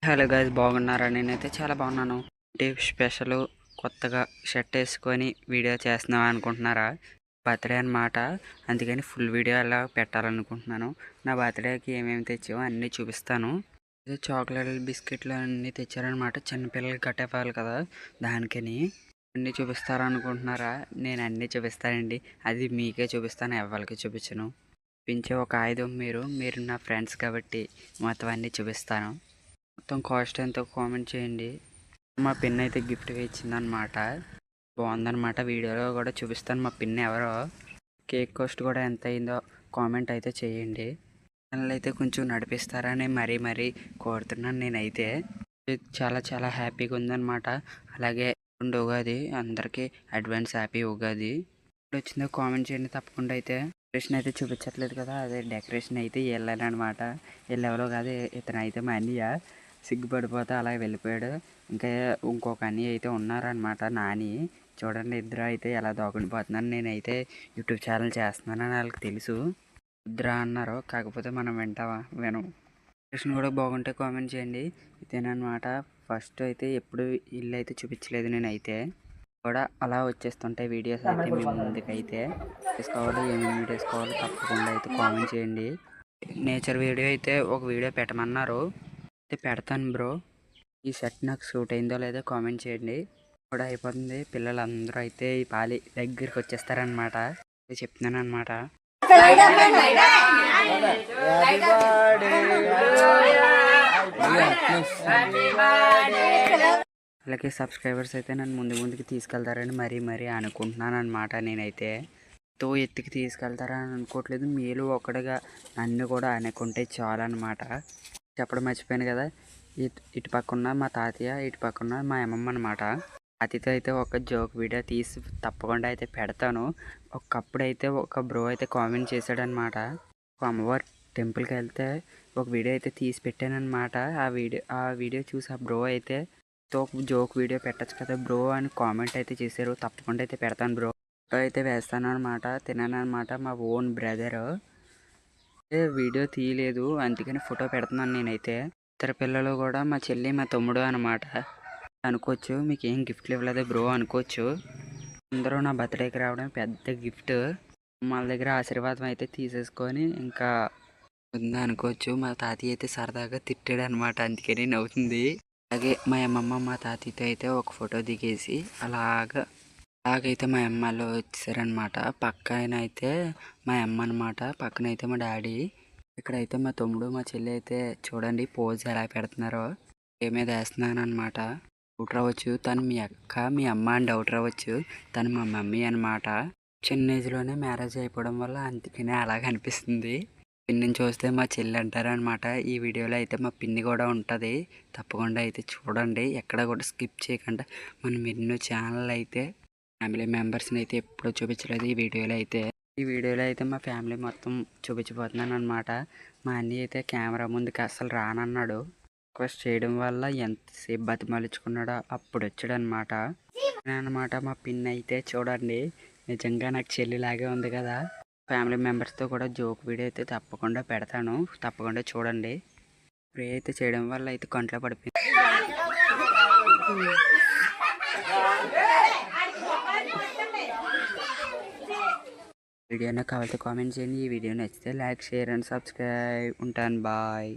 Hello guys, బాగున్నారా? నేనైతే చాలా బాగున్నాను. డే స్పెషల్ కొత్తగా షర్ట్ వేసుకొని వీడియో చేస్తున్నాం అనుకుంటున్నారా? బర్త్డే అనమాట. అందుకని ఫుల్ వీడియో అలా పెట్టాలనుకుంటున్నాను. నా బర్త్డేకి ఏమేమి తెచ్చామో అన్నీ చూపిస్తాను. ఇది చాక్లెట్లు, బిస్కెట్లు అన్నీ తెచ్చారనమాట. చిన్నపిల్లలకి కట్టేవాలి కదా, దానికని అన్నీ చూపిస్తారనుకుంటున్నారా? నేను అన్నీ చూపిస్తానండి. అది మీకే చూపిస్తాను, ఎవరికి చూపించను. చూపించే ఒక ఆయుధం మీరు నా ఫ్రెండ్స్ కాబట్టి మొత్తం అన్నీ చూపిస్తాను. మొత్తం కాస్ట్ ఎంతో కామెంట్ చేయండి. మా పిన్ అయితే గిఫ్ట్గా ఇచ్చిందనమాట. బాగుందనమాట. వీడియోలో కూడా చూపిస్తాను మా పిన్ ఎవరో. కేక్ కాస్ట్ కూడా ఎంత అయిందో కామెంట్ అయితే చేయండి. ఛానల్ అయితే కొంచెం నడిపిస్తారని మరీ కోరుతున్నాను నేనైతే. చాలా చాలా హ్యాపీగా ఉందనమాట. అలాగే ఉగాది అందరికీ అడ్వాన్స్ హ్యాపీ ఉగాది. ఇప్పుడు వచ్చిందో కామెంట్ చేయండి తప్పకుండా. అయితే డెకరేషన్ అయితే చూపించట్లేదు కదా, అదే డెకరేషన్ అయితే వెళ్ళానమాట. వెళ్ళెవరో కాదు, ఇతను అయితే మా అన్నయ్య. సిగ్గుపడిపోతే అలా వెళ్ళిపోయాడు. ఇంకా ఇంకొక అన్నయ్య అయితే ఉన్నారనమాట, నాని. చూడండి, ఇద్దరు అయితే ఎలా దోగుడిపోతున్నాను. నేనైతే యూట్యూబ్ ఛానల్ చేస్తున్నానని వాళ్ళకి తెలుసు. ఇద్దరు అన్నారు, కాకపోతే మనం వినం. డెకరేషన్ కూడా బాగుంటే కామెంట్ చేయండి. ఇదేనమాట. ఫస్ట్ అయితే ఎప్పుడు ఇల్లు అయితే చూపించలేదు నేనైతే. కూడా అలా వచ్చేస్తుంటాయి వీడియోస్ అయితే మీ ముందుకైతే. తీసుకోవాలి, ఏమేమి వీడియోస్ కావాలో తప్పకుండా అయితే కామెంట్ చేయండి. నేచర్ వీడియో అయితే ఒక వీడియో పెట్టమన్నారు, అయితే పెడతాను బ్రో. ఈ సెట్ నాకు సూట్ అయిందో లేదో కామెంట్ చేయండి. కూడా అయిపోతుంది. పిల్లలందరూ అయితే ఈ పాలి దగ్గరికి వచ్చేస్తారనమాట. చెప్తున్నాను అనమాట. అలాగే సబ్స్క్రైబర్స్ అయితే నన్ను ముందుకు తీసుకెళ్తారని మరీ అనుకుంటున్నాను అనమాట. నేనైతే ఎత్తుకి తీసుకెళ్తారని అనుకోవట్లేదు. మీరు ఒకటిగా నన్ను కూడా అనుకుంటే చాలన్నమాట. చెప్పడం మర్చిపోయాను కదా, ఇటు పక్కన మా తాతయ్య, ఇటు పక్కన మా అమ్మమ్మ అనమాట. తాతయ్యతో అయితే ఒక జోక్ వీడియో తీసి తప్పకుండా అయితే పెడతాను. ఒకప్పుడు అయితే ఒక బ్రో అయితే కామెంట్ చేశాడనమాట. ఒక అమ్మవారి టెంపుల్కి వెళ్తే ఒక వీడియో అయితే తీసి పెట్టానమాట. ఆ వీడియో చూసి ఆ బ్రో అయితే ఒక జోక్ వీడియో పెట్టచ్చు కదా బ్రో అని కామెంట్ అయితే చేశారు. తప్పకుండా అయితే పెడతాను బ్రో. ఫోటో అయితే వేస్తాను అనమాట. తిన్నాను అనమాట. మా ఓన్ బ్రదర్ వీడియో తీయలేదు, అందుకని ఫోటో పెడుతున్నాను నేనైతే. ఇతర పిల్లలు కూడా మా చెల్లి, మా తమ్ముడు అనమాట అనుకోవచ్చు. మీకు ఏం గిఫ్ట్లు ఇవ్వలేదు బ్రో అనుకోవచ్చు. అందరూ నా బర్త్డేకి రావడం పెద్ద గిఫ్ట్. వాళ్ళ దగ్గర ఆశీర్వాదం అయితే తీసేసుకొని ఇంకా ఉందా అనుకోవచ్చు. మా తాతయ్య అయితే సరదాగా తిట్టాడు అనమాట, అందుకని నవ్వుతుంది. అలాగే మా అమ్మమ్మ మా తాతయ్యతో అయితే ఒక ఫోటో దిగేసి అలాగైతే మా అమ్మలో వచ్చారనమాట. పక్కన అయితే మా అమ్మ అనమాట, పక్కన అయితే మా డాడీ. ఇక్కడైతే మా తమ్ముడు, మా చెల్లి అయితే చూడండి పోజ్ ఎలా పెడుతున్నారో. ఏమేది వేస్తున్నాను అనమాట. డౌట్ రావచ్చు, తను మీ అక్క, మీ అమ్మ అని డౌట్ రావచ్చు. తను మా మమ్మీ అనమాట. చిన్న ఏజ్లోనే మ్యారేజ్ అయిపోవడం వల్ల అందుకనే అలాగ అనిపిస్తుంది. పిన్నిని చూస్తే మా చెల్లి అంటారనమాట. ఈ వీడియోలో అయితే మా పిన్ని కూడా ఉంటుంది. తప్పకుండా అయితే చూడండి, ఎక్కడ కూడా స్కిప్ చేయకుండా. మనం ఎన్నో ఛానల్ అయితే ఫ్యామిలీ మెంబర్స్ని అయితే ఎప్పుడూ చూపించలేదు. ఈ వీడియోలో అయితే మా ఫ్యామిలీ మొత్తం చూపించబోతున్నాను అనమాట. మా అన్నయ్య అయితే కెమెరా ముందుకు అస్సలు రానన్నాడు. రిక్వెస్ట్ చేయడం వల్ల ఎంతసేపు బతిమాలించుకున్నాడో అప్పుడు వచ్చాడనమాట. మా పిన్ అయితే చూడండి, నిజంగా నాకు చెల్లిలాగే ఉంది కదా. ఫ్యామిలీ మెంబర్స్తో కూడా జోక్ వీడియో అయితే తప్పకుండా పెడతాను, తప్పకుండా చూడండి. ప్రే అయితే చేయడం వల్ల అయితే కంట్లో పడిపోయింది. వీడియో నాకు కావాలంటే కామెంట్ చేయండి. ఈ వీడియో నచ్చితే లైక్, షేర్ అండ్ సబ్స్క్రైబ్. ఉంటాను, బాయ్.